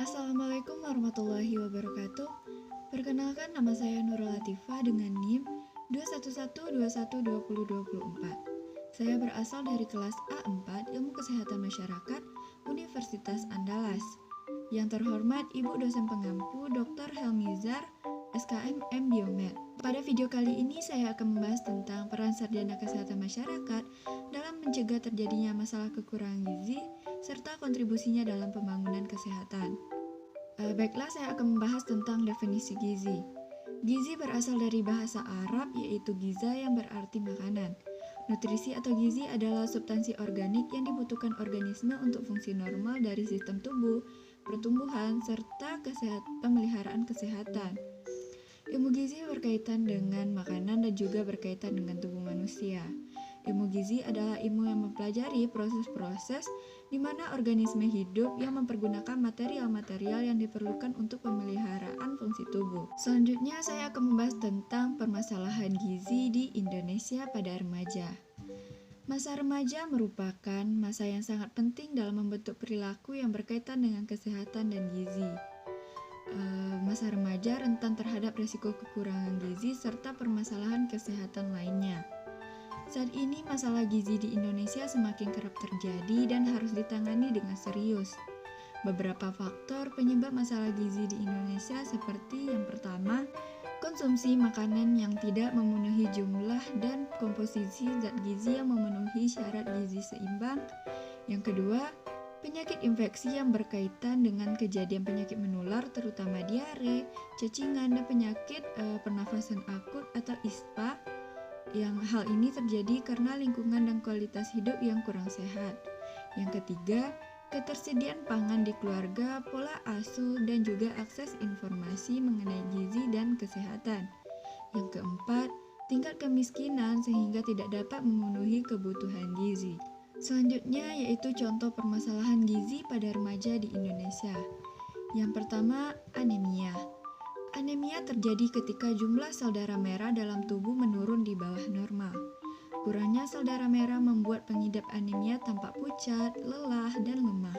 Assalamualaikum warahmatullahi wabarakatuh. Perkenalkan, nama saya Nurul Latifah dengan NIM 211212024. Saya berasal dari kelas A4 Ilmu Kesehatan Masyarakat Universitas Andalas. Yang terhormat Ibu dosen pengampu Dr. Helmizar SKM M Biomed. Pada video kali ini saya akan membahas tentang peran sarjana kesehatan masyarakat dalam mencegah terjadinya masalah kekurangan gizi serta kontribusinya dalam pembangunan kesehatan. Baiklah, saya akan membahas tentang definisi gizi. Gizi berasal dari bahasa Arab yaitu giza yang berarti makanan. Nutrisi atau gizi adalah substansi organik yang dibutuhkan organisme untuk fungsi normal dari sistem tubuh, pertumbuhan, serta pemeliharaan kesehatan. Ilmu gizi berkaitan dengan makanan dan juga berkaitan dengan tubuh manusia. Ilmu gizi adalah ilmu yang mempelajari proses-proses di mana organisme hidup yang mempergunakan material-material yang diperlukan untuk pemeliharaan fungsi tubuh. Selanjutnya saya akan membahas tentang permasalahan gizi di Indonesia pada remaja. Masa remaja merupakan masa yang sangat penting dalam membentuk perilaku yang berkaitan dengan kesehatan dan gizi. Masa remaja rentan terhadap risiko kekurangan gizi serta permasalahan kesehatan lainnya. Saat ini masalah gizi di Indonesia semakin kerap terjadi dan harus ditangani dengan serius. Beberapa faktor penyebab masalah gizi di Indonesia seperti yang pertama, konsumsi makanan yang tidak memenuhi jumlah dan komposisi zat gizi yang memenuhi syarat gizi seimbang. Yang kedua, penyakit infeksi yang berkaitan dengan kejadian penyakit menular terutama diare, cacingan, dan penyakit pernafasan akut atau ISPA. Yang hal ini terjadi karena lingkungan dan kualitas hidup yang kurang sehat. Yang ketiga, ketersediaan pangan di keluarga, pola asuh, dan juga akses informasi mengenai gizi dan kesehatan. Yang keempat, tingkat kemiskinan sehingga tidak dapat memenuhi kebutuhan gizi. Selanjutnya yaitu contoh permasalahan gizi pada remaja di Indonesia. Yang pertama, anemia. Anemia terjadi ketika jumlah sel darah merah dalam tubuh menurun di bawah normal. Kurangnya sel darah merah membuat pengidap anemia tampak pucat, lelah, dan lemah.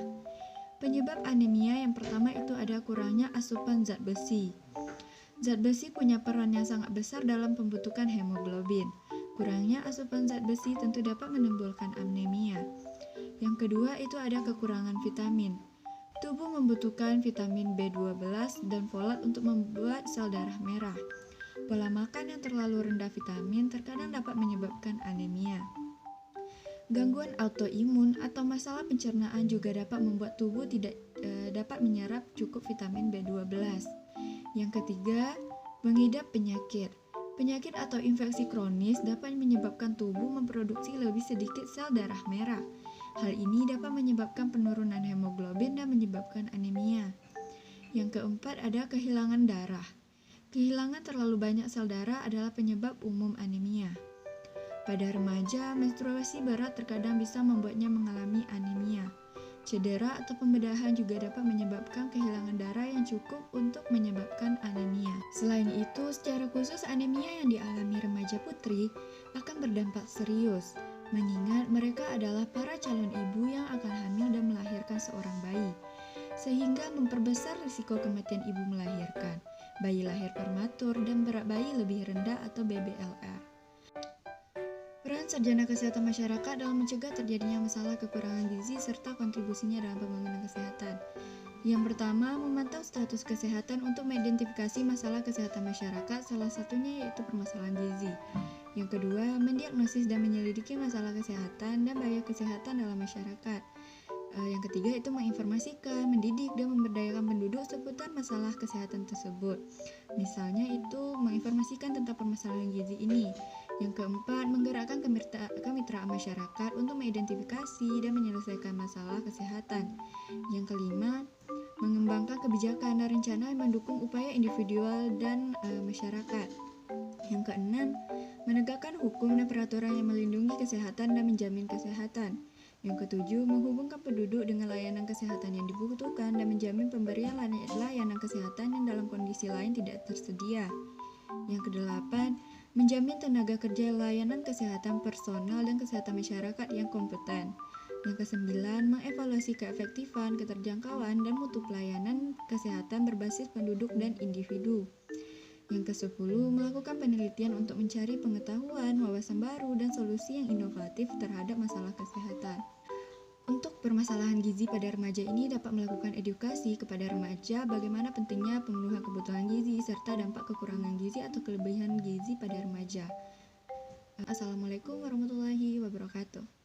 Penyebab anemia yang pertama itu ada kurangnya asupan zat besi. Zat besi punya peran yang sangat besar dalam pembentukan hemoglobin. Kurangnya asupan zat besi tentu dapat menimbulkan anemia. Yang kedua itu ada kekurangan vitamin. Tubuh membutuhkan vitamin B12 dan folat untuk membuat sel darah merah. Pola makan yang terlalu rendah vitamin terkadang dapat menyebabkan anemia. Gangguan autoimun atau masalah pencernaan juga dapat membuat tubuh tidak dapat menyerap cukup vitamin B12. Yang ketiga, mengidap penyakit. Penyakit atau infeksi kronis dapat menyebabkan tubuh memproduksi lebih sedikit sel darah merah. Hal ini dapat menyebabkan penurunan hemoglobin dan menyebabkan anemia. Yang keempat ada kehilangan darah. Kehilangan terlalu banyak sel darah adalah penyebab umum anemia. Pada remaja, menstruasi berat terkadang bisa membuatnya mengalami anemia. Cedera atau pembedahan juga dapat menyebabkan kehilangan darah yang cukup untuk menyebabkan anemia. Selain itu, secara khusus anemia yang dialami remaja putri akan berdampak serius, mengingat mereka adalah para calon ibu yang akan hamil dan melahirkan seorang bayi, sehingga memperbesar risiko kematian ibu melahirkan, bayi lahir prematur, dan berat bayi lebih rendah atau BBLR. Peran sarjana kesehatan masyarakat dalam mencegah terjadinya masalah kekurangan gizi serta kontribusinya dalam pembangunan kesehatan. Yang pertama, memantau status kesehatan untuk mengidentifikasi masalah kesehatan masyarakat, salah satunya yaitu permasalahan gizi. Yang kedua, mendiagnosis dan menyelidiki masalah kesehatan dan bahaya kesehatan dalam masyarakat. Yang ketiga itu menginformasikan, mendidik, dan memberdayakan penduduk seputar masalah kesehatan tersebut. Misalnya itu menginformasikan tentang permasalahan gizi ini. Yang keempat, menggerakkan kemitraan masyarakat untuk mengidentifikasi dan menyelesaikan masalah kesehatan. Yang kelima, mengembangkan kebijakan dan rencana yang mendukung upaya individual dan masyarakat. Yang keenam, menegakkan hukum dan peraturan yang melindungi kesehatan dan menjamin kesehatan. Yang ketujuh, menghubungkan penduduk dengan layanan kesehatan yang dibutuhkan dan menjamin pemberian layanan kesehatan yang dalam kondisi lain tidak tersedia. Yang kedelapan, menjamin tenaga kerja layanan kesehatan personal dan kesehatan masyarakat yang kompeten. Yang kesembilan, mengevaluasi keefektifan, keterjangkauan, dan mutu pelayanan kesehatan berbasis penduduk dan individu. Yang kesepuluh, melakukan penelitian untuk mencari pengetahuan, wawasan baru, dan solusi yang inovatif terhadap masalah kesehatan. Untuk permasalahan gizi pada remaja ini dapat melakukan edukasi kepada remaja bagaimana pentingnya pemenuhan kebutuhan gizi serta dampak kekurangan gizi atau kelebihan gizi pada remaja. Assalamualaikum warahmatullahi wabarakatuh.